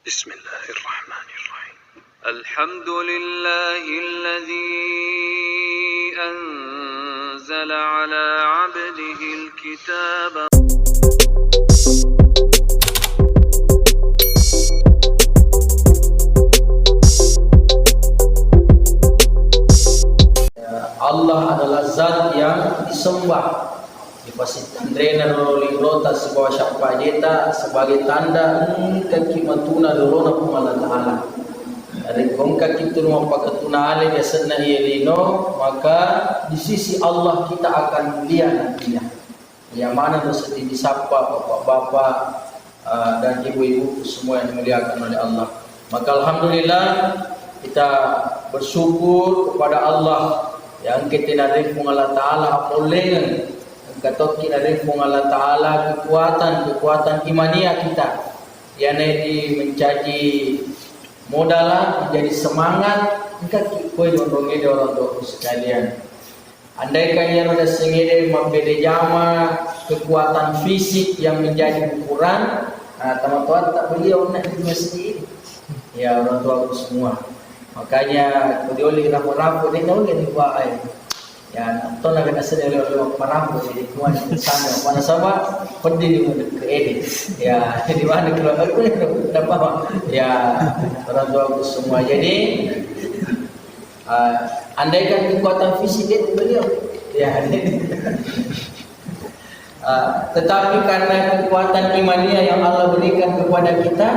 بسم الله الرحمن الرحيم الحمد لله الذي أنزل على عبده الكتاب Allah adalah zat yang disembah. Dipasitkan drena loli rota sebuah syapa jeta sebagai tanda kekimatuna lorona Allah Ta'ala. Dari kongka kita rumah pakatuna ale biasanya yelino, maka di sisi Allah kita akan mulia nantinya. Yang mana mesti disapa bapak-bapak dan ibu-ibu semua yang dimuliakan oleh Allah. Maka alhamdulillah kita bersyukur kepada Allah yang kita narik Allah Ta'ala apolengan kata kita narik Allah Ta'ala kekuatan imania kita yang ini menjadi modal menjadi semangat kita koi dondongnya di orang tua sekalian. Andai kalian ada sengede membeda jama kekuatan fisik yang menjadi ukuran, teman-teman tak beliau nak di masjid ya orang tua semua. Makanya kalau dioleh rapu-rapu dia tahu dia dibuat air. Ya, atau nak kena sedih oleh rapu jadi tuan di sana. Mana sama pedih di ke edit. Ya, di mana kalau aku dapat ya orang tua semua. Jadi andaikan kekuatan fisik dia beliau ya. Tetapi karena kekuatan imania yang Allah berikan kepada kita,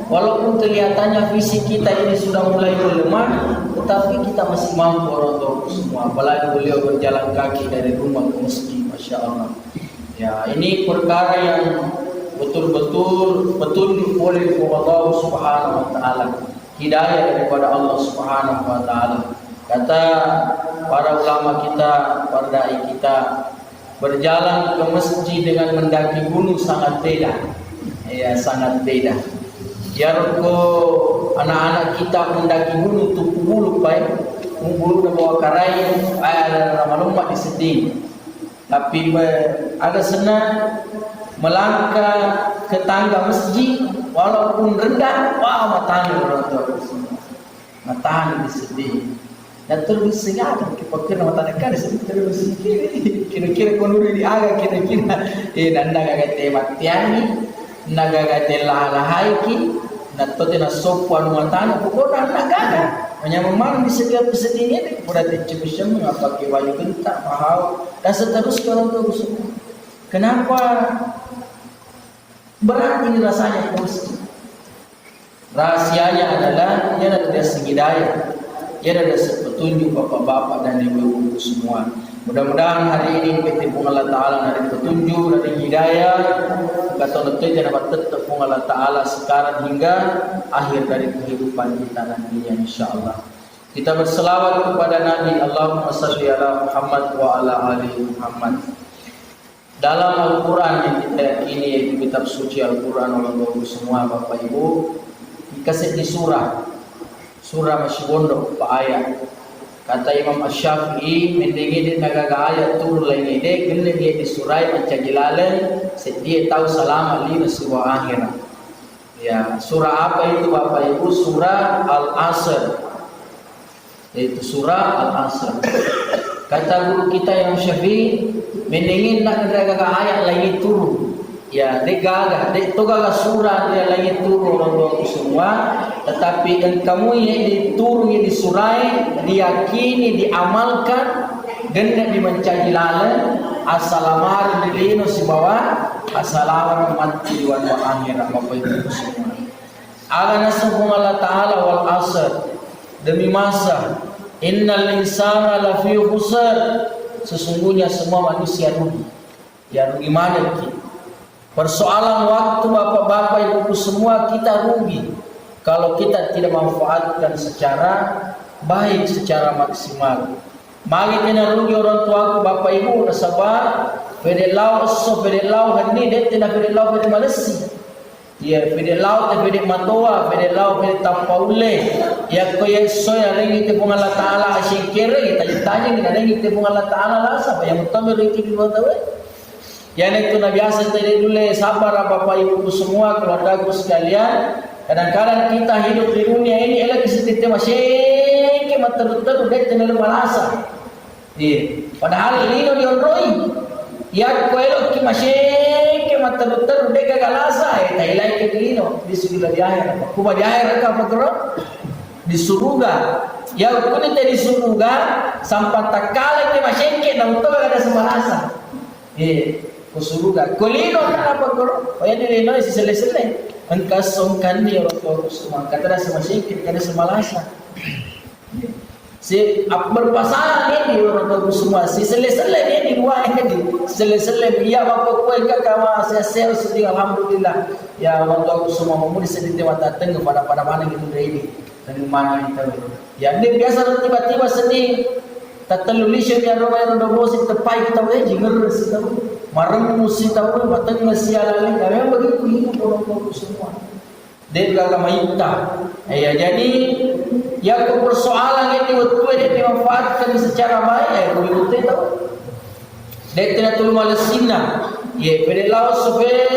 walaupun kelihatannya fisik kita ini sudah mulai melemah, tetapi kita masih mampu orang tua semua. Apalagi beliau berjalan kaki dari rumah ke masjid, masya Allah. Ya, ini perkara yang betul-betul oleh Allah Subhanahu Wa Taala. Hidayah daripada Allah Subhanahu Wa Taala. Kata para ulama kita, para dai kita, berjalan ke masjid dengan mendaki gunung sangat beda. Ya, sangat beda. Biar ko anak-anak kita mendaki gunung tu bulu pai, bulu na bawa karai, ada lama-lama di sedih. Tapi agak senang melangkah ke tangga masjid walaupun rendah, wah matahari orang tua semua. Matahari di sedih. Dan terus sengaja kepakir nama tanah kan terus kira-kira konuri di aga kira-kira nanda gagate matiani naga gagate lahai ki natote na sopan matana pokoknya nagaga menyamang di setiap pesetini ini berarti cebisem pakai baju gentak mahal dan seterusnya orang tua semua. Kenapa berat ini rasanya kursi? Rahasianya adalah dia ada hidayah. Ia ada petunjuk bapak-bapak dan ibu-ibu semua. Mudah-mudahan hari ini kita pun Allah Ta'ala dari petunjuk, dari hidayah. Kata nanti dapat tetap pun Allah Ta'ala sekarang hingga akhir dari kehidupan kita nantinya insyaAllah. Kita berselawat kepada Nabi Allahumma salli ala Muhammad wa ala ali Muhammad. Dalam Al-Quran yang kita yakini yaitu kitab suci Al-Quran Allah semua Bapak Ibu dikasih di surah masih bondo pa ayat. Kata Imam Asy-Syafi'i mendengi dia nagaga ayat turun lain ide gelle dia di surah mencagilalan sedia tahu selama lima sebuah akhirat. Ya, surah apa itu Bapak Ibu? Surah Al-Asr. Itu surah Al-Asr. Kata guru kita yang Syafi'i mendengi nagaga ayat lain turun. Ya, dia gaga surah dia lagi turun orang semua, tetapi yang kamu ini diturun di surah diyakini diamalkan dan dimencaji lalan assalamar dilino si bawah assalamar mati wa akhirat Bapak Ibu semua. Agana subhanahu Allah Ta'ala wal asr demi masa innal insana lafi khusr sesungguhnya semua manusia rugi. Ya rugi mana kita? Persoalan waktu bapak-bapak ibu semua kita rugi kalau kita tidak manfaatkan secara baik, secara maksimal. Mari kita rugi orang tua bapak ibu sabar. Fedelau hani dia tidak fedelau fede Malaysia. Ya fedelau te fede matoa, fedelau fede tampaule. Ya koye soya lagi te pun Allah Taala asyikere kita tanya kita lagi te pun Allah Taala lah siapa yang utama itu di bawah. Yang itu na biasa tadi dulu sabar bapak ibu semua keluarga sekalian Kadang-kadang kita hidup di dunia ini elok kesetitik masyeke materut-terut dek tenalu malasa. Padahal ini no diondroi. Ya ko elok ki masyeke materut-terut dek gagalasa. Tailai ke dino di sudila di akhir. Kuba di akhir ka pagro di surga. Ya kuni te di surga sampai takala ke masyeke na uto kada semalasa. Ko surga. Kolino na pagro. Oya di lino si sele-sele. Engkau songkan dia orang tua semua kata dah sama sikit kata semalasa si berpasangan ini orang tua semua si sele-sele ni di luar ini sele-sele dia bapa kau enggak kama saya sedih alhamdulillah ya orang tua semua memudi sedih mata tengah pada mana gitu ini dan mana itu ya dia biasa tiba-tiba sedih tak terlulisnya dia rumah bosi tepai kita weh jingur sih tahu marang musi tahu batang masih alali kami begitu hidup orang semua dia juga kamaita ya jadi ya persoalan ini waktu dia dimanfaatkan secara baik ya begitu tahu dia tidak tulu malesina ya pedelau supaya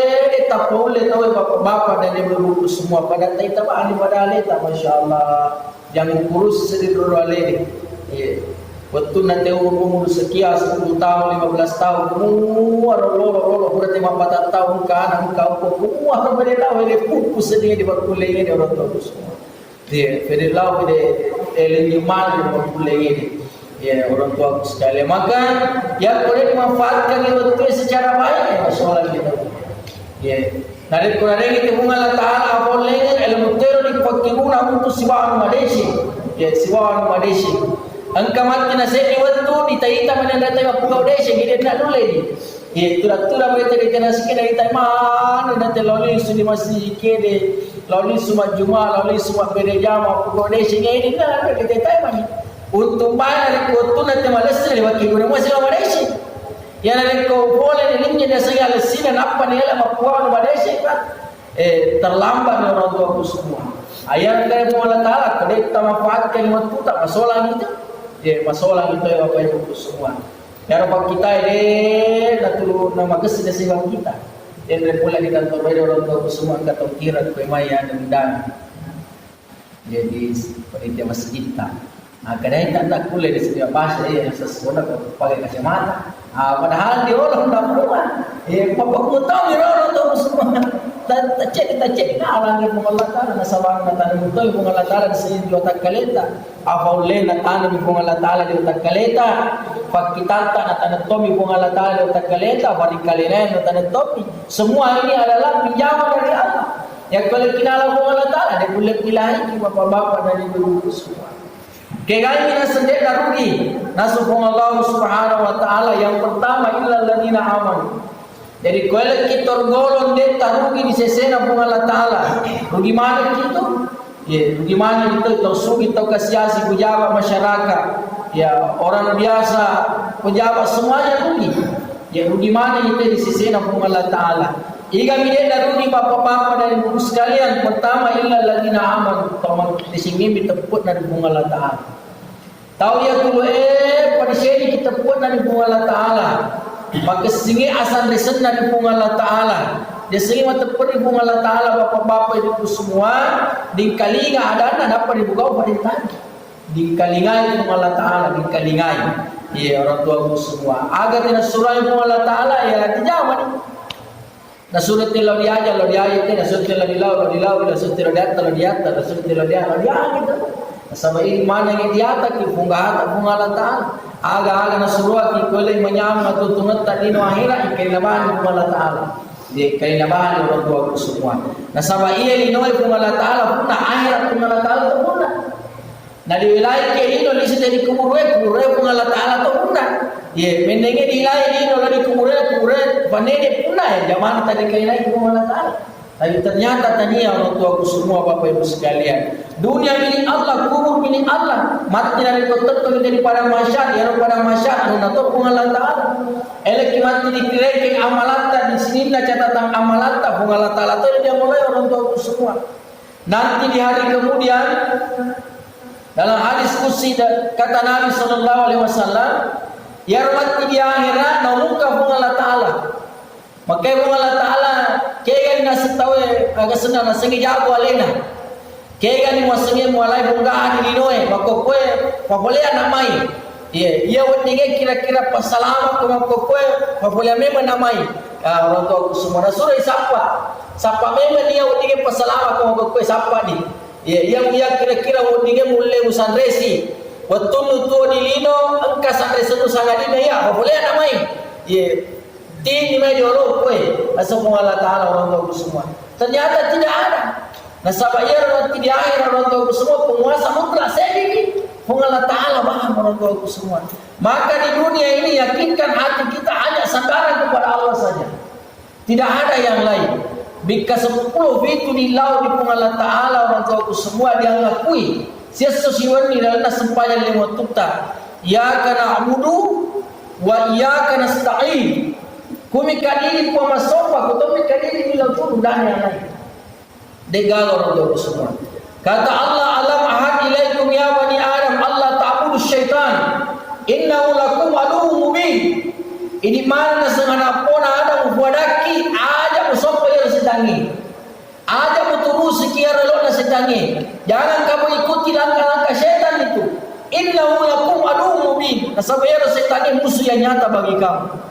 tak boleh tahu bapak dan dia berbuku semua pada kita ahli pada alita masyaallah jangan kurus sedih alih ya waktu nanti umur sekian 10 tahun 15 tahun semua rolo berarti 4 tahun kan engkau semua berbeda wele pupu sedih di bakulenya di orang tua semua dia berelau bede eleng mal di bakulenya ini ya orang tua sekali maka yang boleh dimanfaatkan waktu secara baik ya masalah kita ya dari kurang itu Allah Taala boleh ilmu tero dipakiruna untuk siwaan madesi ya siwaan madesi angka mati nasi waktu ditaita mana data yang pukau desa gini nak nulai ni, tulah mereka dikena sikit dari mana nanti lalu sudah masih kede, lalu semua Jumat, lalu semua berjamaah pukau desa gini nak kita tahu mana, untuk mana waktu nanti malas ni bagi guna masih lama desa, yang nanti kau boleh ni dia segala sini apa ni lah pukau nama desa kan, terlambat orang tua aku semua, ayat dari Allah Taala kalau kita manfaatkan waktu tak masalah kita. Ya masalah itu yang apa yang semua. Ya apa kita ini natulu nama kesini sehingga kita. Dan mulai di kantor bayi orang tua semua kata kira di pemaya dan jadi seperti masih kita. Kadang kita tak boleh di sini bahasa yang sesuatu pakai kacamata. Padahal di orang tak perluan. Papa ku tahu di orang tua semua. Tak cek na orang Allah Taala na sabang na tanam betul kung Allah Taala di sini otak kaleta apa ulay na tanam kung Allah Taala di otak kaleta pag kitanta na tanam tomi kung Allah Taala di otak kaleta balik kalinen na tanam tomi semua ini adalah pinjaman dari Allah yang kalau kinala kung Allah Taala dia boleh pilahin di bapak-bapak dari ibu semua kaya kita sendiri rugi nasukung Allah Subhanahu wa Taala yang pertama illal ladina amanu. Jadi kalau kita golong dia rugi di sesena pun Allah Taala. Rugi mana kita? Ya, rugi mana kita? Tahu kita kasiasi pejabat masyarakat. Ya, orang biasa pejabat semuanya rugi. Ya, rugi mana kita di sesena pun Allah Taala. Iga mida rugi bapak-bapak dan ibu sekalian. Pertama illal ladina amanu. Tahu di sini kita put dari pun Allah Taala. Tahu ya dulu pada sini kita put dari pun Allah Taala. Maka singi asal resena di pung Allah Taala. Dia singi mata peri pung Allah Taala bapak-bapak itu semua di kalinga ada dapat dibuka perintah. Di kalingai pung Allah Taala di kalingai. Iya orang tua semua. Agar tidak surah pung Allah Taala ya dijaman. Na surat lo dia itu na surat lo dilau na surat lo diata na surat lo dia gitu. Sama iman yang diata ki pung Allah Taala. Aga na suruh ki kolay manyam matutungat tadi no akhirat ikailaban ko Allah Taala. Di kailaban orang tua semua. Nasaba iya linoy ko Allah Taala puna akhirat ko Allah Taala to puna. Na di wilayah ke ino lisi tadi kumurwe ko Allah Taala to puna. Ye mendenge di wilayah ino lagi kumurwe panede puna ya zaman tadi kailai ko Allah Taala. Tapi ternyata tania orang tua semua bapak ibu sekalian. Dunia milik Allah, kubur milik Allah. Mati dari kotor tu menjadi pada masyarakat, ya pada masyarakat. Nato pun Allah Taala. Elok mati dikirakan amalata di sini lah catatan amalata pun Allah Taala. Tu dia mulai orang tua semua. Nanti di hari kemudian dalam hadis qudsi kata Nabi sallallahu alaihi wasallam, ya mati di akhirat namuka pun Allah Taala. Maka Allah Ta'ala kaya nasi tahu agak senang nasi jago alena. Kaya ni wasange mulai bonggaan ni noe makokoe maboleh namai. Ia wetnige kira-kira pasalama ko makokoe maboleh memang namai. Orang tua semua rasul siapa memang dia wetnige pasalama ko makokoe siapa ni. Ia kira-kira wetnige mulle musandresi. Watunu tu dilino angka sandresi tu sangat ini ya maboleh namai. Ini medio kue asal Allah Ta'ala orang tua semua. Ternyata tidak ada. Nah sahabat ya nanti di akhir orang tua semua penguasa mutlak sedikit. Allah Ta'ala paham orang tua semua. Maka di dunia ini yakinkan hati kita hanya sandaran kepada Allah saja. Tidak ada yang lain. Bika 10 itu di laut di Allah Ta'ala orang tua semua dia ngakui. Siapa siwani dalam sempaya lima tukta. Ya kana abudu wa ya kana sta'in. Kumi kadiri kwa masofa, kutumi kadiri bila tu dan yang lain. Degal orang tua semua. Kata Allah, alam ahad ilaikum ya bani Adam, Allah ta'budu syaitan. Innahu lakum aduwwun mubin. Ini mana sengana pona Adam buadaki, aja musofa ya setangi. Aja muturus sekian lo na setangi. Jangan kamu ikuti langkah-langkah syaitan itu. Innahu lakum aduwwun mubin. Nasabaya setangi musuh yang nyata bagi kamu.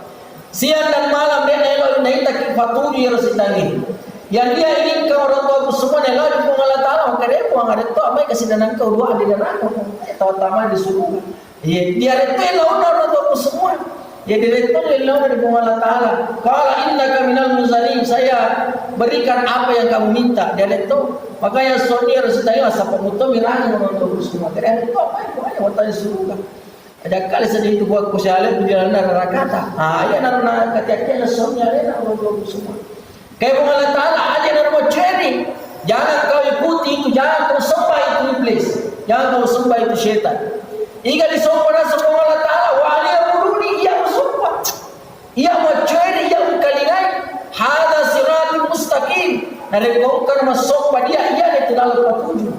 Siang dan malam dia elok naik faturi resitani. Yang dia inginkan orang tua semua elok di Allah Ta'ala. Maka dia puang ada tu apa kasih dan engkau dua di neraka. Tahu taman di surga. Dia ada tu elok orang tua semua. Dia itu elok di Allah Ta'ala. Qala innaka minal muzalin. Saya berikan apa yang kamu minta. Dia ada tu. Maka yang suami resitani asal pemutu mirani orang tua semua. Dia ada tu apa yang watanya surga. Ada kali sedih itu buat kusyaleh berjalan dari kata. Ia naruna kata-kata suaminya lena orang semua. Kayak Allah Ta'ala aja naruna ceri. Jangan kau ikuti itu, jangan kau sembah itu iblis. Jangan kau sembah itu syaitan. Jika disembah semua Allah Ta'ala, wa aliyah buruni, ia bersumpah. Ia mau ceri, ia berkalingai. Hada siratul mustaqim. Dari kongkar masukah dia, ia itu lalu patuju.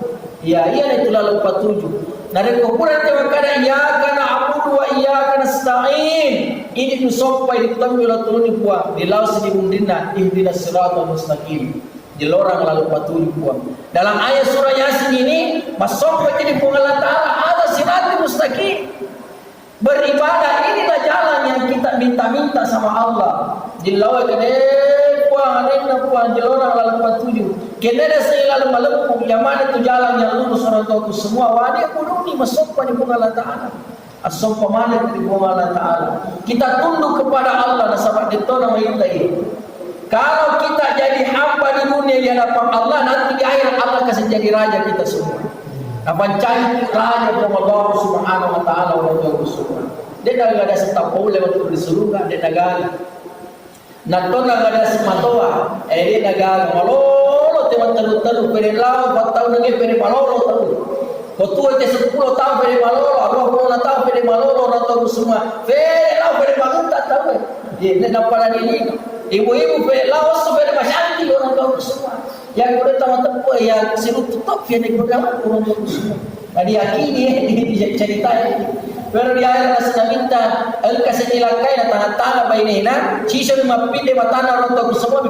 Ia itu lalu patuju. Dari kumpulan terkadang ia kana abudu wa ia kana stain. Ini musoppai ditambil turun buang di laut sedih bundina ihdinas siratal mustaqim. Di lorang lalu patuju buang. Dalam ayat surah Yasin ini masoppai jadi Allah Ta'ala ada siratal mustaqim. Beribadah inilah jalan yang kita minta-minta sama Allah. Di laut puang di lorang lalu patuju. Kena ada saya lalu malam yang mana itu jalan yang lurus orang tuaku semua. Wadi aku ni masuk pada Allah Ta'ala. Asal pemana dari Allah Ta'ala. Kita tunduk kepada Allah. Nasabak itu nama kita ini. Kalau kita jadi hamba di dunia di hadapan Allah, nanti di akhirat Allah kasih jadi raja kita semua. Apa cari raja dari Allah Subhanahu Wa Ta'ala orang tuaku semua. Dia dah ada setapau lewat di surga. Dia negara. Natona ada sematoa. Dia negara. Malolo teman terlalu peri lau 4 tahun lagi peri malolo tahu. Kotua itu 10 tahun peri malolo, 20 tahun peri malolo orang tahu semua. Peri lau peri malolo tak tahu. Dia nak pada diri. Ibu-ibu peri lau peri masyarakat orang tahu semua. Yang boleh tahu yang siru tutup dia nak bergaul orang tahu semua. Tadi yakini dia cerita ini. Pero di akhir nasa minta engkau senilakai na tanah-tanah bainina sisa mapinde matana orang tua semua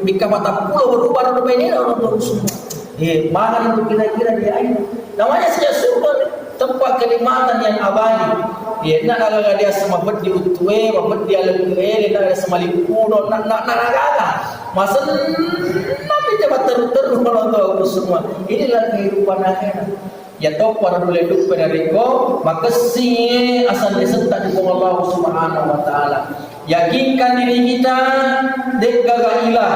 bika mata pulau berubah orang bainina orang tua semua. Mahal itu kira-kira di akhir. Namanya saja surga tempat kenikmatan yang abadi. Nak agak dia sama bet di utue, bet dia lengkere, nak ada sama lipuno, nak naraga. Masa nanti cepat terus orang tua semua. Inilah kehidupan akhirat. Ya tahu para dulu pada reko maka si asal disentak di Allah Subhanahu Wa Ta'ala. Yakinkan diri kita dek gaga ilah,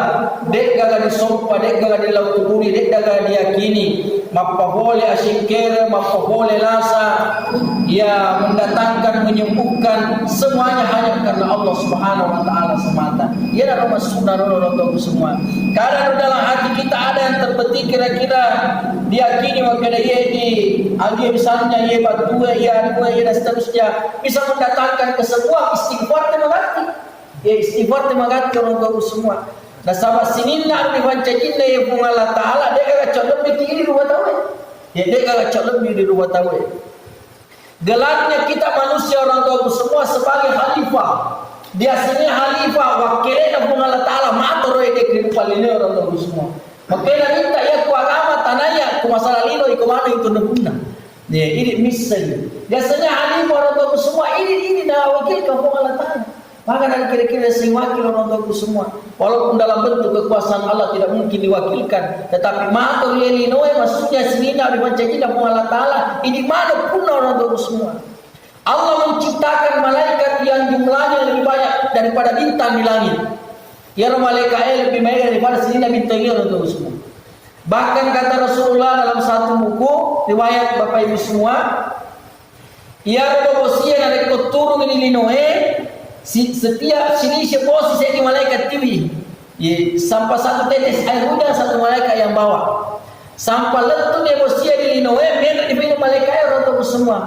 dek gaga disompa, dek gaga dilauturi, dek gaga diyakini. Mapa boleh asyikir, mapa boleh lasa. Ya mendatangkan, menyembuhkan semuanya hanya karena Allah Subhanahu Wa Ta'ala semata. Ya dalam sunnah Rasulullah semua. Karena dalam hati kita ada yang terbetik kira-kira diyakini maka dia di dia misalnya ia batu ia dan seterusnya bisa mendatangkan kesembuhan istighfar temagati. Ya istighfar temagati orang tua semua. Nah sahabat sini nak dibacain ya pun Allah Ta'ala dia agak colok di rumah tahu. Ya dia agak colok di rumah tahu. Gelarnya kita manusia orang tua semua sebagai khalifah biasanya halifah wakilnya pun Allah Ta'ala matur ide kehidupan ini orang tua semua. Makanya minta ya ku agama tanahnya ku masalah lilo iku mana itu nebuna. Ya ini misalnya. Biasanya halifah orang tua semua ini dah wakil ke pun Allah Ta'ala. Maka dan kira-kira sing wakil orang tua semua. Walaupun dalam bentuk kekuasaan Allah tidak mungkin diwakilkan, tetapi matur ya lino maksudnya sinina dibaca kita pun Allah Ta'ala. Ini mana pun orang tua semua. Allah menciptakan malaikat yang jumlahnya lebih banyak daripada bintang di langit. Ya malaikat lebih banyak daripada sinina bintang itu semua. Bahkan kata Rasulullah dalam satu buku riwayat Bapak Ibu semua, ya bosia dari turun ini linoe setiap sini posisi di malaikat tiwi. Ya, sampai satu tetes air hujan satu malaikat yang bawa. Sampai letup dia bosia di linoe mereka di malaikat orang semua.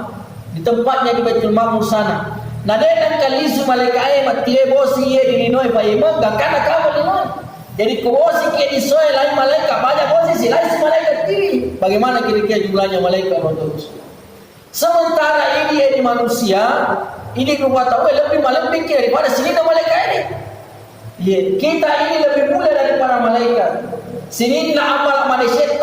Di tempatnya di Baitul Maqdis sana. Nah dia kan kalisu malaikat mati bosi ye di linoi pai mengga kana kamu linoi. Jadi bosi ke di soe lain malaikat banyak bosi lain malaikat tiri. Bagaimana kira-kira jumlahnya malaikat terus? Sementara ini di manusia ini kita tahu lebih malaikat daripada sini malaikat ini. Ya, kita ini lebih mulia daripada malaikat. Sini na amal manusia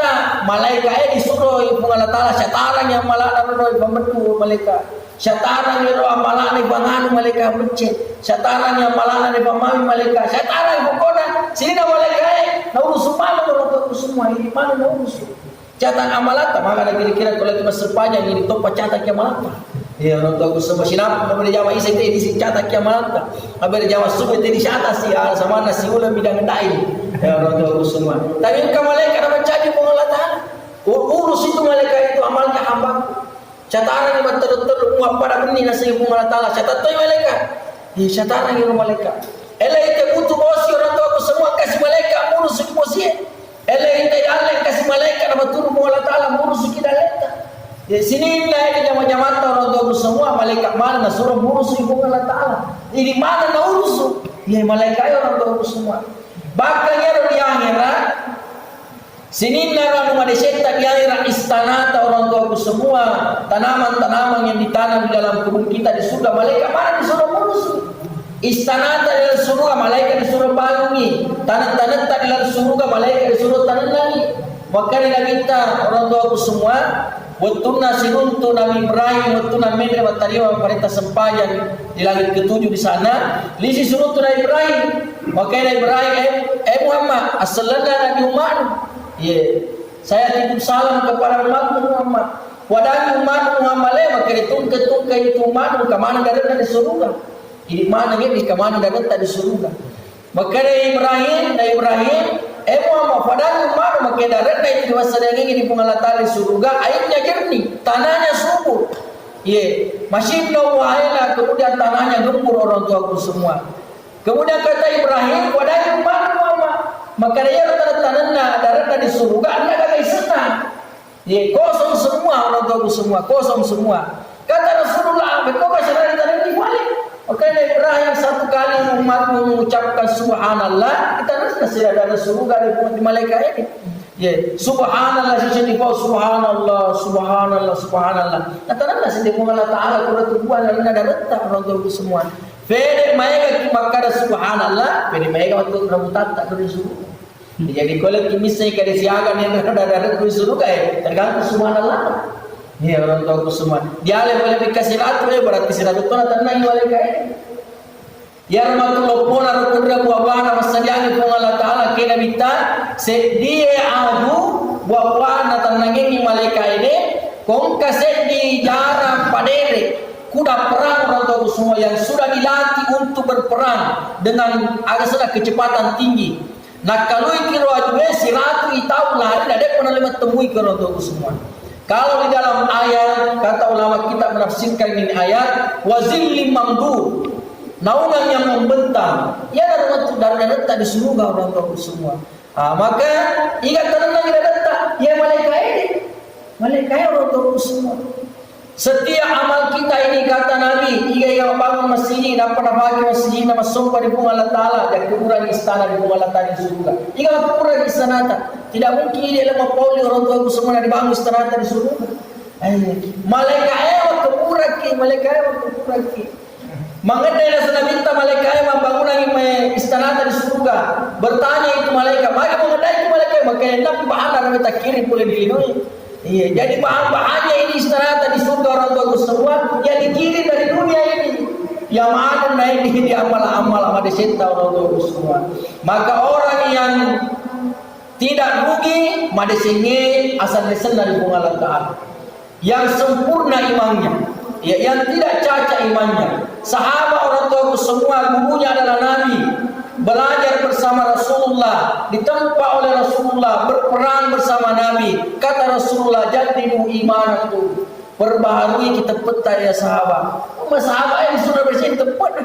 malaikat disuruh Allah Ta'ala syataran yang malah roh pembetu malaikat. Syataran yang roh amalan ni banganu malaikat mencet. Syataran yang malah ni pamami malaikat. Syataran pokoknya sini na malaikat na urus mana orang semua ini mana na urus. Catat amalan tak maka kira-kira kalau kita sepanjang ini topa catat amalan. Ya orang tua semua sinap kepada Jawa isi ini si catat amalan tak. Kepada Jawa subuh ini atas si sama nasi ulam bidang dai. Ya orang tua semua. Tapi kalau malaikat apa jadi pengolatan? Urus itu malaikat itu amalnya hamba. Cataran yang betul-betul muat pada benih nasi pun Allah Ta'ala. Catat tu malaikat. Ya cataran yang malaikat. Ela itu butuh bosi orang tua semua kasih malaikat urus itu bosi. Ela itu Allah kasih malaikat apa turun Allah Ta'ala urus kita letak. Di sini lah di jamaah-jamaah orang tua semua malaikat mana suruh urus itu Allah Ta'ala. Ini mana na urus? Ya malaikat orang tua semua. Bahkan ya di akhirat sini lah rumah deseta di akhirat istana orang tua semua tanaman-tanaman yang ditanam di dalam kebun kita di surga malaikat mana disuruh urus? Istana di dalam surga malaikat disuruh bangungi, tanah-tanah di dalam surga malaikat disuruh tanam lagi. Maka kita orang tua semua Watuna siruntu Nabi Ibrahim watuna mendre batariwa perintah sempajan di langit ketujuh di sana. Lisi suruntu Nabi Ibrahim. Maka Nabi Ibrahim Muhammad assallallahu Nabi Muhammad. Saya titip salam kepada umat Muhammad. Wadang umat Muhammad maka ditungkai itu umat ke mana datang di surga. Ini mana ni ke mana datang di surga. Maka Nabi Ibrahim Muhammad padahal umat maka darat itu wasadanya ini pengalatali surga airnya jernih tanahnya subur. Masih no wahai kemudian tanahnya gembur orang tuaku semua. Kemudian kata Ibrahim padahal umat Muhammad maka dia tanahnya darat di surga anda kata senang. Kosong semua orang tuaku semua kosong semua. Kata Rasulullah kau kasih tanah di balik. Maka Ibrahim satu kali umat mengucapkan subhanallah kita masih ada surga di malaikat ini. Subhanallah sisi bawah subhanallah subhanallah subhanallah. Kata sini Allah Ta'ala kalau tubuhan dan ada letak orang tua semua. Fede mereka maka ada subhanallah, fede mereka waktu rebutan tak ada surga. Jadi kalau misalnya kada siaga yang ada surga tergantung subhanallah. Ya orang tua semua. Dia boleh dikasih ratu berarti si ratu pun tanah malaikat. Ya rahmatullah pun rukun buah bana masadian pun Allah Ta'ala kena minta dia adu buah bana tanah ini malaikat ini kong kasih di jarak padere kuda perang orang tua semua yang sudah dilatih untuk berperang dengan agak kecepatan tinggi. Nah kalau ikiro aduwe si ratu itau lari ada pernah lima temui ke orang tua semua. Kalau di dalam ayat kata ulama kita menafsirkan ini ayat wazillim mamdud naungan yang membentang ya dari letak di surga orang tua semua. Maka ingat tenang tidak letak ya malaikat orang tua semua. Setiap amal kita ini kata Nabi jika yang bangun masjid dapat bagi masjid nama sumpah di bunga Allah Ta'ala dan kuburan istana di bunga Allah Ta'ala di surga. Jika kuburan istana tidak mungkin dia lemah pauli orang tua semua dibangun istana di surga. Malaikat kuburan ki Mengenai sudah minta malaikat membangun istana di surga. Bertanya itu malaikat, maka mengenai itu malaikat, maka enak bahan yang kita kirim boleh dilindungi. Iya, jadi bahan-bahannya ini istana di surga orang tua semua yang dikirim dari dunia ini. Yang mana naik di amal-amal sama disita orang tua semua. Maka orang yang tidak rugi, madesinge asal lesen dari bunga Allah Ta'ala. Yang sempurna imannya, ya, yang tidak cacat imannya. Sahabat orang tua semua, gurunya adalah Nabi. Belajar bersama Rasulullah, ditempa oleh Rasulullah, berperang bersama Nabi. Kata Rasulullah, jadimu imanku, perbaharui kita peta ya sahabat. Sahabat yang sudah bersih tepat,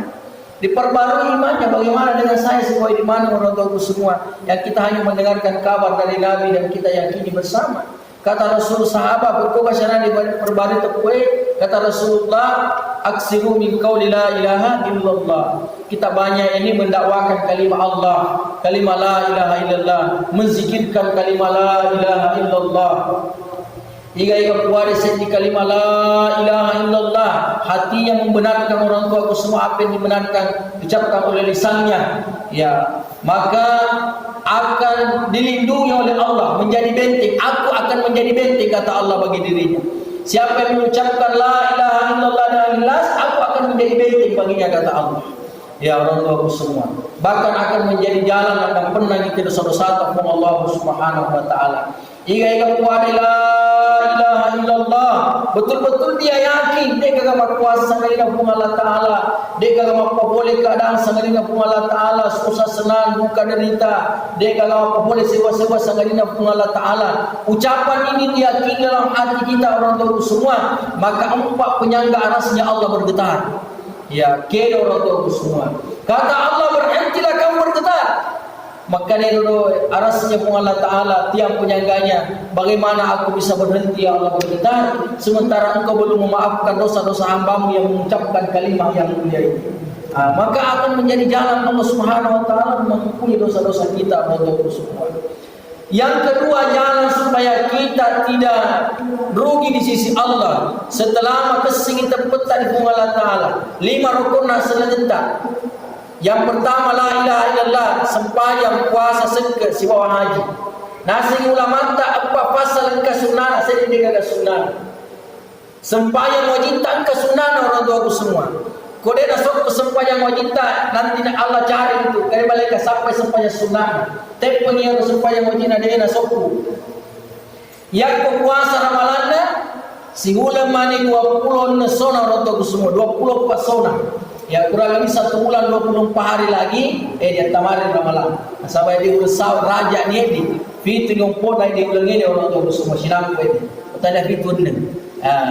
diperbarui imannya. Bagaimana dengan saya semua di mana orang tua semua, yang kita hanya mendengarkan kabar dari Nabi dan kita yakini bersama. Kata Rasul sahabat berkobar syarani perbarui tepue. Kata Rasulullah, aksiru min qauli la ilaha illallah. Kita banyak ini mendakwakan kalimah Allah, kalimah la ilaha illallah, menzikirkan kalimah la ilaha illallah. Jika puas di kalimah la ilaha illallah, hatinya membenarkan orang tuaku semua apa yang dibenarkan diucapkan oleh lisannya, ya, maka akan dilindungi oleh Allah, menjadi benteng. Aku akan menjadi benteng, kata Allah bagi dirinya. Siapa yang mengucapkan la ilaha illallah dengan ikhlas, aku akan menjadi benteng baginya, kata Allah. Ya orang tuaku semua, bahkan akan menjadi jalan dan pernah kita dosa-dosa kepada Allah Subhanahu wa taala. Jika puas la ilaha illallah, betul-betul dia yakin dia kagak kuasa sangat dengan Allah Taala, dia kagak boleh keadaan sangat dengan Allah Taala, susah senang bukan derita, dia kagak boleh sewa-sewa sangat dengan Allah Taala. Ucapan ini diyakini dalam hati kita orang tua semua, maka empat penyangga arasnya Allah bergetar. Ya, kira orang tua semua. Kata Allah, berhentilah kamu bergetar. Maka dia dulu arasnya pun Allah Ta'ala, tiang penyangganya. Bagaimana aku bisa berhenti ya Allah bergetar, sementara engkau belum memaafkan dosa-dosa hambamu yang mengucapkan kalimat yang mulia ini. Maka akan menjadi jalan Allah Subhanahu Wa Ta'ala mengampuni dosa-dosa kita, Allah semua. Yang kedua, jalan supaya kita tidak rugi di sisi Allah setelah kesing kita peta di Allah Ta'ala. 5 rukun selanjutnya. Yang pertama, la ilaha illallah, sembahyang, puasa, sedekah, si bawah haji. Nasi ulama tak apa pasal ke sunnah, saya tidak ada sunnah. Sembahyang wajib tak ke sunnah orang tua semua. Kau dia nak sok sembahyang wajib tak, nanti Allah cari itu. Kali balik sampai sembahyang sunnah. Tapi pengiar sembahyang wajib ada nak sok. Yang puasa Ramadan, si ulama ni 20 sona orang tua semua, 24 sona. Ya kurang lebih 1 bulan 24 hari lagi dia tamarin ramalan. Sampai dia usaha raja ni di fitu yang pun dia ulangi dia orang tua semua sinam ko ini. Tanda fitu ni.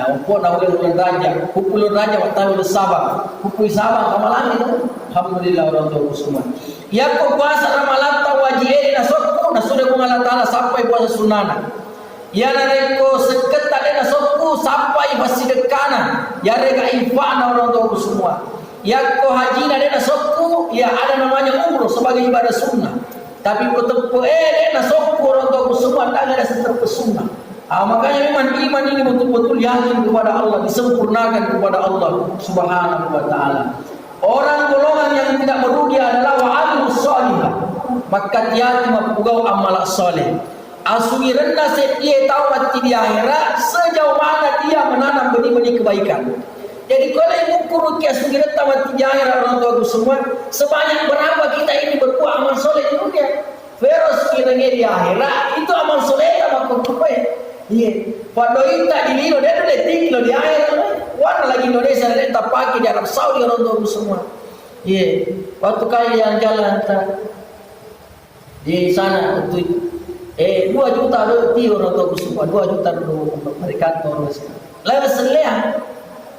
Umpon na ulang raja, pupulun raja watay ulang sabang. Pupuy sabang ramalan itu. Alhamdulillah orang tua semua. Ya ko puasa ramalan tawajib na sokko na sudah ko Allah Taala sampai puasa sunana. Ya nareko seketat na sokko sampai basidekana. Ya rega infana orang tua semua. Ya ko haji ada sokku, ya ada namanya umroh sebagai ibadah sunnah. Tapi ketemu ada sokku orang tua semua tak ada seterpe sunnah. Makanya memang iman ini betul-betul yakin kepada Allah, disempurnakan kepada Allah Subhanahu wa taala. Orang golongan yang tidak merugi adalah wa'amilus shalihah. Maka dia mapugau amal saleh. Asui rendah setia tahu mati di akhirat sejauh mana dia menanam benih-benih kebaikan. Jadi kalau ibu kurut kia sugira tamat tijair orang tua semua, sebanyak berapa kita ini berbuat amal soleh di dunia. Feros kiranya di akhirat itu amal soleh sama kurut ya. Iya. Padahal tak di Lino dia tu detik lo di akhirat. Warna lagi Indonesia dia tak pakai di Arab Saudi orang tua semua. Iya. Waktu kali yang jalan di sana itu 2 juta lebih orang tua semua, 2 juta dulu mereka kantor. Lalu selea.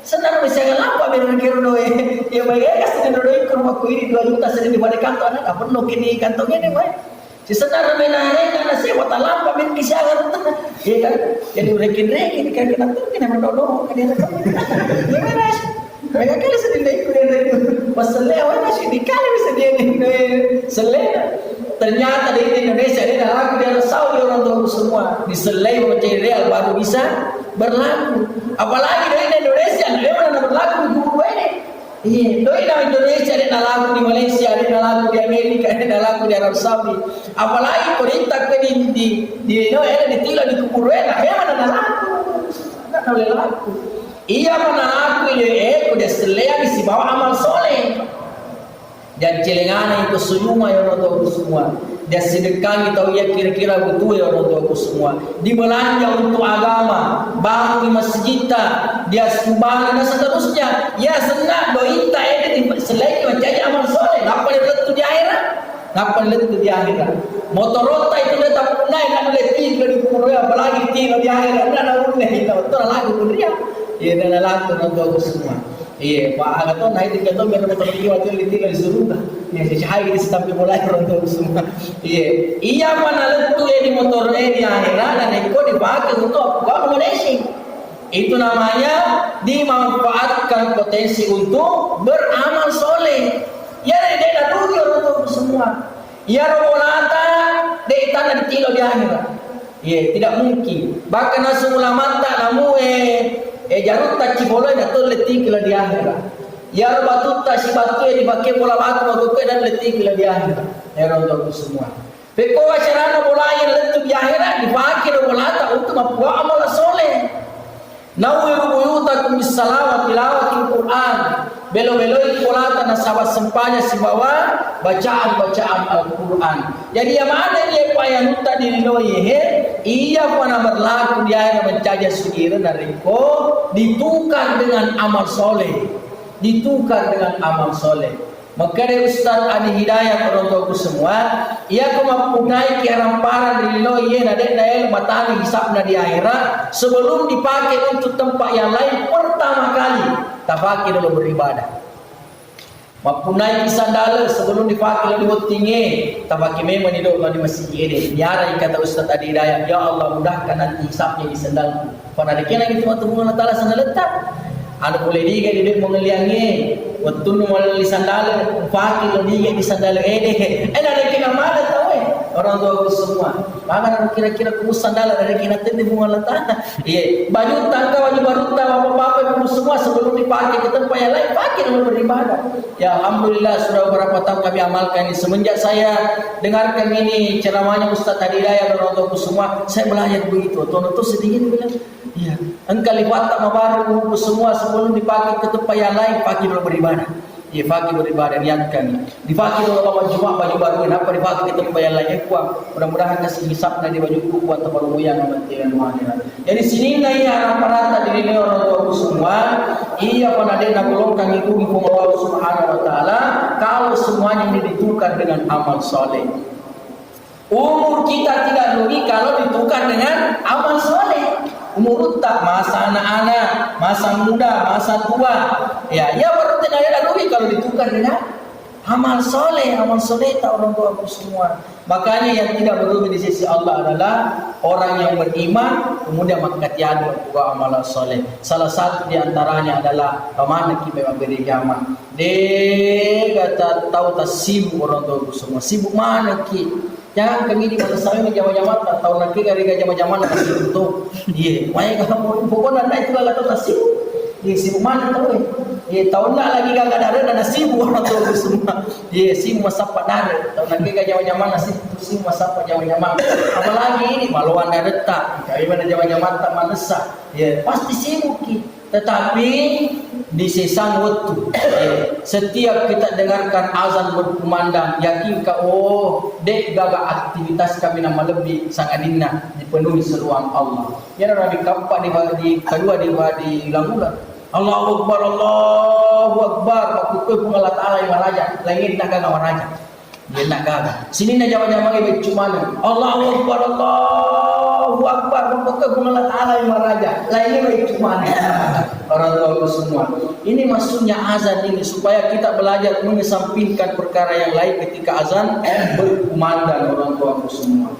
Senang misalnya apa biar kira doa ya baik ya kasih doa ke rumahku ini 2 juta sedih di balik kantong anak apa penuh kini kantongnya ni baik si senang menare karena saya buat lampa min kisah ya kan jadi rekin kan kita tuh kena berdoa kan dia gimana mereka kali sedih ikut dia pasal awak masih dikali bisa dia ni selera ternyata di Indonesia dia dah laku di Arab Saudi orang tua semua diselai mencari real baru bisa berlaku. Apalagi dari Indonesia, dia mana berlaku di guru ini. Iya, doi na Indonesia, ada na lagu di Malaysia, ada na lagu di Amerika, ada na lagu di Arab Saudi. Apalagi perintah ke di tila di kuburan, memang ada lagu. Enggak boleh lagu. Iya mana lagu ini kuda seleang isi bawa amal soleh. Dan celengana itu semua ya orang tua semua. Dia sedekah tahu ya kira-kira butuh ya orang tua semua. Dibelanja untuk agama, bangun masjid, dia sumbang dan seterusnya. Ya senang doita ini selain menjadi amal soleh. Ngapa letu di akhirat? Ngapa letu di akhirat? Motorota itu letak naik kan letih di kubur apalagi tinggal di akhirat. Nana urne kita betul lagu dunia. Iya nana lagu orang tua semua. Iya, Pak Agaton naik di kantor biar motor ini waktu itu di surga. Ya, cahaya di sampai mulai rontok semua. Iya, iya mana letu di motor di akhirat dan itu dipakai untuk akomodasi. Itu namanya dimanfaatkan potensi untuk beramal soleh. Ya, dia dah rugi rontok semua. Ya, robolata dia tanah di kilo di akhirat. Iya, tidak mungkin. Bahkan nasu ulama tak namu jarut tak ciboloi na tol letik la di akhirat. Ya batu tak si batu dipakai bola batu batu dan letik la di akhirat. Ya untuk semua. Peko acara bola yang letik di akhirat dipakai bola tak untuk membuat amal soleh. Nawiru buyutakum bisalawat tilawatil Quran. Belo-beloi kolata na sahabat sempanya si bawah bacaan-bacaan Al-Quran. Jadi yang mana dia payah nuta dililoi iya pada berlaku dia mencaja sugiro nariko ditukar dengan amal soleh. Ditukar dengan amal soleh. Maka dari Ustaz Adi Hidayah penontonku semua, ia mempunyai keramparan dililoi na dek matani hisapna di akhirat sebelum dipakai untuk tempat yang lain pertama kali. Tak pakai dulu beribadah. Mempunyai sandal sebelum dipakai lalu tinggi. Tak pakai memang hidup di masjid ini. Biara kata Ustaz Adi Hidayah, ya Allah mudahkan nanti hisapnya di sandalku. Pada dekena gitu Allah Taala sandal letak. Ada boleh diga di mengeliangi. Waktu numal di sandal, pakai lo diga di sandal ini. Ada kena mana tahu orang tua semua. Bahkan kira-kira kumus sandal ada kena tadi bunga letak. Iya, baju tangga, baju baru apa-apa kumus semua sebelum dipakai ke tempat yang lain pakai dalam beribadah. Ya alhamdulillah sudah beberapa tahun kami amalkan ini. Semenjak saya dengarkan ini ceramahnya Ustaz Adi Hidayah dan orang tua semua, saya belajar begitu. Tuan itu sedikit bilang, iya, engkau lipat tak baru semua sebelum dipakai ke tempat yang lain pakai dalam beribadah. Ia pakai beribadah niatkan. Dipakai dalam baju baru kenapa dipakai ke tempat yang lain kuat. Mudah-mudahan kasih hisap dari baju kuat atau baru yang mementingkan mana. Jadi sini na ia rata diri orang tua semua. Ia pernah dia nak golongkan itu di Allah Subhanahu Wa Taala. Kalau semuanya ini ditukar dengan amal soleh. Umur kita tidak rugi kalau ditukar dengan amal soleh. Umur tak masa anak-anak, masa muda, masa tua. Ya baru tidak ada rugi kalau ditukar dengan amal soleh tak orang tua semua. Makanya yang tidak merugi di sisi Allah adalah orang yang beriman kemudian mengkatiadu juga amal soleh. Salah satu di antaranya adalah mana kita memberi zaman. Dia kata tahu tak sibuk orang tua semua. Sibuk mana ki? Jangan kami di masa saya menjama-jama tak tahu nak kira jama-jama nak sibuk tu. Iya, makanya kalau pokoknya nak itu lah tak sibuk. Iya sibuk mana tahu tahu nak lagi gak ada dan sibuk orang tua semua. Iya sibuk masa padare. Tahu nak kira jama-jama sibuk masa jama-jama. Apalagi ini maluan dah letak. Kami mana jama-jama tak manesa. Iya pasti sibuk ki. Tetapi di sesang waktu setiap kita dengarkan azan berkumandang yakin dek gaga aktivitas kami nama lebih sangat dinah dipenuhi seruan Allah. Ya Nabi keempat di kedua di ulang-ulang Allahu Akbar aku Allah Taala yang raja lain nak gaga raja dia nak gaga sini na jama-jama ibe cuma Allahu Akbar pokok Allah Taala yang raja lain ibe cuma orang tua semua. Ini maksudnya azan ini supaya kita belajar mengesampingkan perkara yang lain ketika azan berkumandang orang tua semua.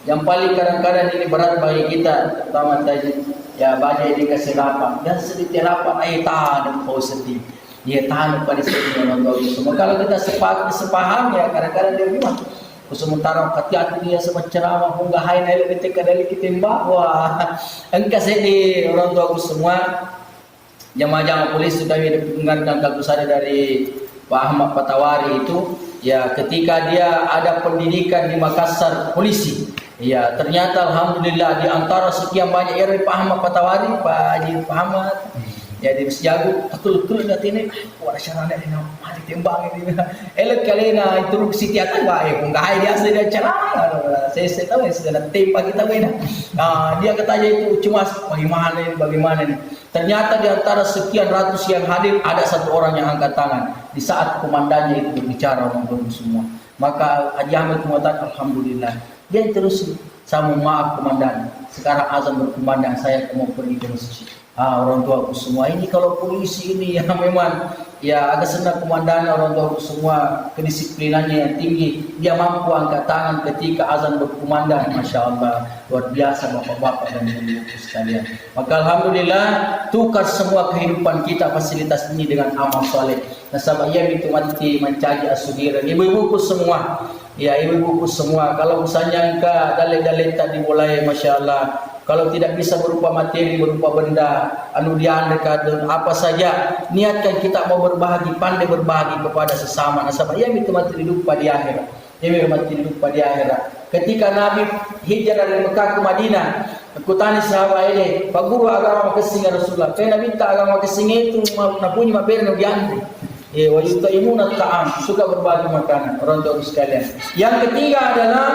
Yang paling kadang-kadang ini berat bagi kita, terutama tadi ya baca dikasih rapat dan sedikit rapat tahan kau sedih. Dia tahan pada sini orang tua semua. Kalau kita sepaham ya kadang-kadang dia bilang sementara hati-hati dia sama ceramah punggahain air ketika dari kita bawa engkau sedih orang tua semua jamaah-jamaah polisi kami dengarkan kalkusada dari Pak Ahmad Patawari itu, ya ketika dia ada pendidikan di Makassar polisi, ya ternyata alhamdulillah di antara sekian banyak RW Pak Ahmad Patawari, Pak Haji Pak Ahmad, ya di Sejago, betul-betul lihat ini, wah syarana ini mari tembang ini, elok kali na instruksi tiada baik, enggak ada dia sudah celana, saya tahu sudah tembak kita beda, dia katanya itu cuma bagaimana ini. Ternyata di antara sekian ratus yang hadir ada satu orang yang angkat tangan di saat komandannya itu berbicara untuk semua. Maka Haji Ahmad mengatakan alhamdulillah. Dia terus, saya mohon maaf komandan, sekarang azan berkumandang, saya mau pergi ke masjid. Orang tua aku semua ini kalau polisi ini yang memang ya agak senang komandan, orang tua aku semua kedisiplinannya yang tinggi, dia mampu angkat tangan ketika azan berkumandang. Masya Allah, luar biasa bapak-bapak dan ibu-ibu sekalian. Maka alhamdulillah tukar semua kehidupan kita fasilitas ini dengan amal soleh. Nasabah ia itu mati mencari asudiran ibu-ibuku semua. Ya ibu-ibuku semua, kalau misalnya engkau dalil-dalil tadi mulai, masya Allah, kalau tidak bisa berupa materi, berupa benda, anu diandekan apa saja, niatkan kita mau berbagi, pandai berbagi kepada sesama. Nasabah ia itu mati lupa di akhirat. Ia mati lupa di akhirat. Ketika Nabi hijrah dari Mekah ke Madinah, aku tanya sahabat ini, Pak Guru agama kesing Rasulullah. Karena Nabi tak agama kesing itu, napunyi maber no diantri. Wajib imunat ta'am, suka berbagi makanan, orang tua sekalian. Yang ketiga adalah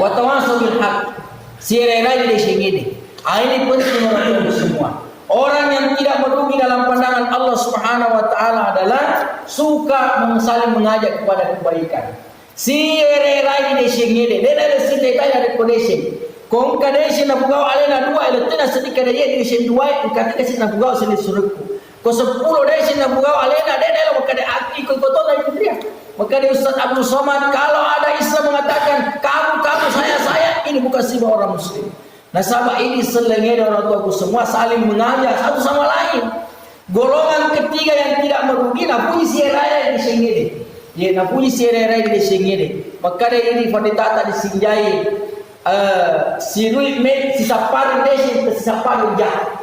watawasau bil haq, sirai di sini. Ini penting orang tua semua. Orang yang tidak merugi dalam pandangan Allah Subhanahu wa taala adalah suka saling mengajak kepada kebaikan. Sirai di sini, dia ada sedekah dari kodesi. Kong kadesi na bugao alena dua, ilatina sedikit dia di sini dua, katika sini na bugao sini suruhku. Ko 10 deh sini bugau alena deh maka dia aki ikut kotor dari dia. Maka dia Ustaz Abdul Somad, kalau ada Islam mengatakan kamu saya ini bukan sifat orang muslim. Nasabah ini selengnya orang tuaku semua saling mengajak satu sama lain. Golongan ketiga yang tidak merugi napuji siraya di sini deh. Ya napuji siraya di sini deh. Maka dia ini faditata disinjai sirui med sisaparin deh sisaparin jah.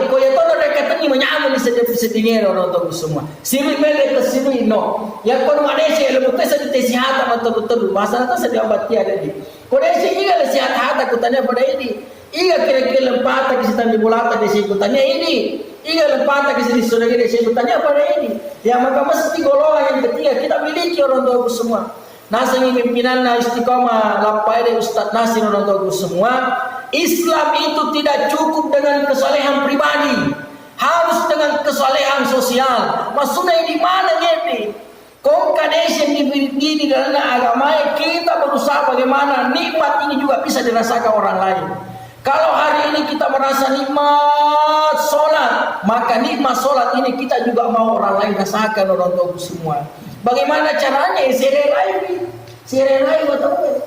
Ko ya tono mereka tadi menyamu di sedingin orang tua semua. Siri mele ke siri no. Ya ko no adesi ele mutai sa tesi hata betul-betul. Masalah tu sedih abati ada di. Ko desi iga le sihat hata kutanya pada ini. Iga kira-kira lempata kisah tadi bulata desi kutanya ini. Iga lempata kisah di saudara desi kutanya pada ini. Ya maka mesti golongan yang ketiga kita miliki orang tua semua. Nasa ini pimpinan istiqomah lapai dari Ustaz Nasir orang tua semua. Islam itu tidak cukup dengan kesalehan pribadi, harus dengan kesalehan sosial. Maksudnya di mana ini? Konkadesi di dalam agama kita berusaha bagaimana nikmat ini juga bisa dirasakan orang lain. Kalau hari ini kita merasa nikmat sholat, maka nikmat sholat ini kita juga mau orang lain rasakan, orang tua semua. Bagaimana caranya? Serai betul.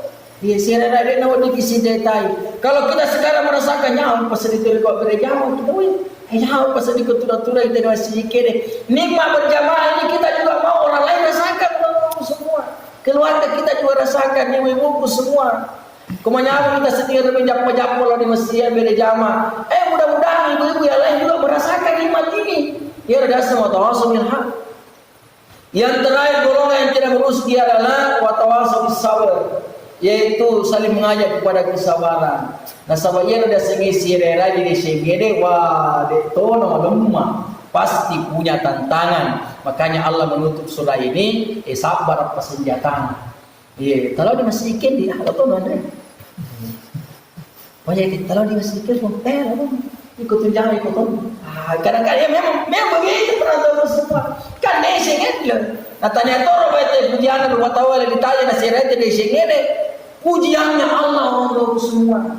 Dia sirah dia nak di kisi detai. Kalau kita sekarang merasakan nyawa pas di kau berjamaah kita wih, nyawa pas di ketura-tura kita masih kere. Nikmat berjamaah ini kita juga mau orang lain rasakan semua. Keluarga kita juga rasakan, ibu-ibu semua. Kemanyawa kita setia menjap-menjap di masjid berjamaah. Mudah-mudahan ibu-ibu yang lain juga merasakan nikmat ini. Ya ada semua tawassul bil haq. Yang terakhir golongan yang tidak merugi adalah watawasau bis sabr, yaitu saling mengajak kepada kesabaran. Nah sahabatnya ada sengisi rela jadi sengede wah detono lemah pasti punya tantangan. Makanya Allah menutup surah ini sabar persenjataan. Kalau di masih ikan dia atau mana? Kalau di masih ikan ikut tunjangan ikut kadang-kadang memang begitu peraturan semua kan desing kan natanya toro baca pujian lu tahu ada ditanya nasi rete desing ini pujiannya Allah untuk semua.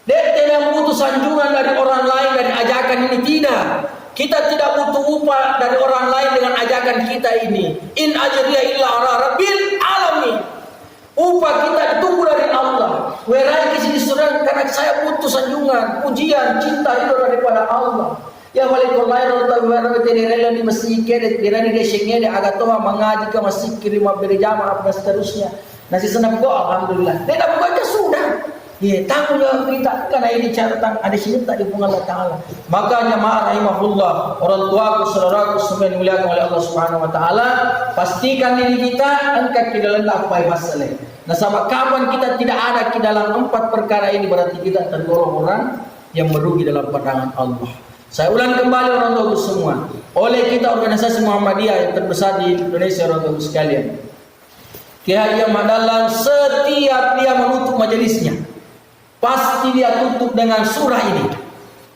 Dete yang butuh sanjungan dari orang lain dari ajakan ini tidak. Kita tidak butuh upah dari orang lain dengan ajakan kita ini. In ajriya illa ala rabbil alamin. Upah kita ditunggu dari Allah. Werai kisi disuruh karena saya butuh sanjungan, pujian, cinta itu daripada Allah. Ya wali kolai rota wara rela di masjid kede dirani de shengede agak toa mengaji ke masjid kirim berjamaah apa seterusnya. Nasi senap go alhamdulillah. Tidak bukannya sudah. Ya, tanggung jawab kita karena ini catatan ada sini tak dibuang Allah Taala. Makanya ma'rahimahullah, orang tuaku, saudaraku semua yang dimuliakan oleh Allah Subhanahu Wa Taala, pastikan diri kita angkat ke dalam apa yang masalah. Nah, sama kapan kita tidak ada di dalam 4 perkara ini berarti kita tergolong orang yang merugi dalam pandangan Allah. Saya ulang kembali orang tua semua, oleh kita organisasi Muhammadiyah yang terbesar di Indonesia orang tua sekalian. Kiai Haji Ahmad Dahlan setiap dia menutup majelisnya, pasti dia tutup dengan surah ini.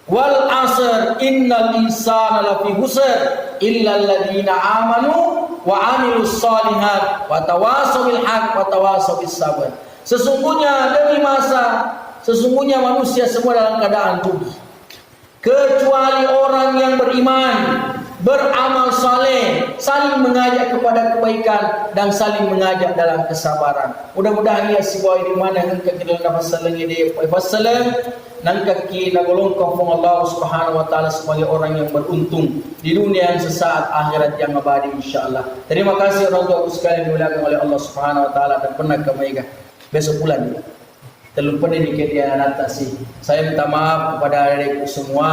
Wal asr innal insana lafi khusr illa alladziina amanu wa 'amilus shalihat wa tawassaw bil haqq wa tawassaw bis sabr. Sesungguhnya demi masa, sesungguhnya manusia semua dalam keadaan rugi, kecuali orang yang beriman, beramal saleh, saling mengajak kepada kebaikan dan saling mengajak dalam kesabaran. Mudah-mudahan ia sebuah di mana engkau kita dapat saling ini fasalan nangka kita golongkan Allah Subhanahu wa taala sebagai orang yang beruntung di dunia yang sesaat, akhirat yang abadi insyaallah. Terima kasih orang tua sekalian dimuliakan oleh Allah Subhanahu wa taala dan pernah kemaiga. Besok bulan terlupa ini dia natasi. Saya minta maaf kepada adik semua.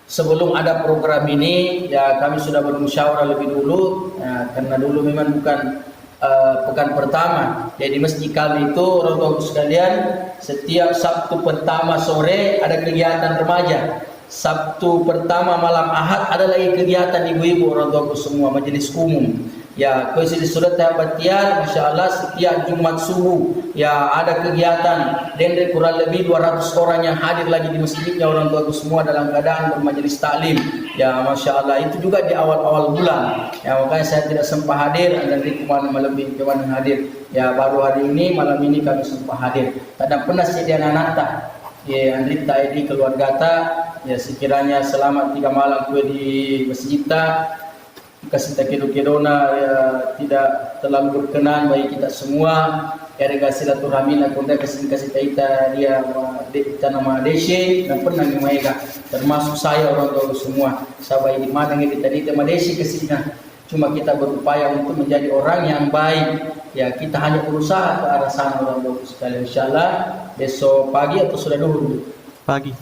Sebelum ada program ini, ya kami sudah bermusyawarah lebih dulu, ya, karena dulu memang bukan pekan pertama. Jadi masjid kami itu orang tua sekalian, setiap Sabtu pertama sore ada kegiatan remaja. Sabtu pertama malam Ahad ada lagi kegiatan ibu-ibu orang tua semua, majelis umum. Ya, kuisi di surat Batian, Masya Allah setiap Jumat subuh ya ada kegiatan dan kurang lebih 200 orang yang hadir lagi di masjidnya orang tua semua dalam keadaan bermajelis taklim. Ya, Masya Allah itu juga di awal-awal bulan. Ya, makanya saya tidak sempat hadir dan di malam lebih kemana hadir. Ya, baru hari ini malam ini kami sempat hadir. Tak pernah sediana nata. Ya, Andrita ini keluarga ta. Ya, sekiranya selama 3 malam gue di masjid ta. Kasih kedo-kedona ya, tidak terlalu berkenan bagi kita semua. Ya, kasih silaturahmi nak kontak kasih kita dia kita nama Desi dan pernah mereka termasuk saya orang tua semua. Sahabat di mana kita di tema Desi kesini. Cuma kita berupaya untuk menjadi orang yang baik. Ya, kita hanya berusaha ke arah sana orang tua sekalian. Insyaallah besok pagi atau sudah dulu pagi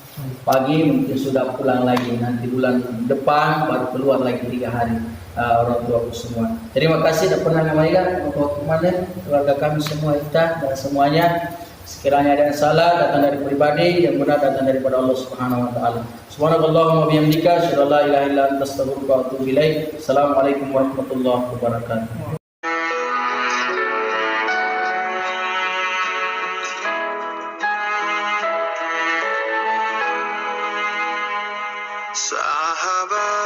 mungkin sudah pulang lagi, nanti bulan depan baru keluar lagi 3 hari. Orang tua semua. Terima kasih dan pernah namanya untuk kemana keluarga kami semua kita dan semuanya. Sekiranya ada yang salah datang dari pribadi, yang benar datang daripada Allah Subhanahu wa taala. Subhanallahumma bihamdika asyhadu an la ilaha illa anta astaghfiruka wa atubu ilaik. Assalamualaikum warahmatullahi wabarakatuh. Sahabat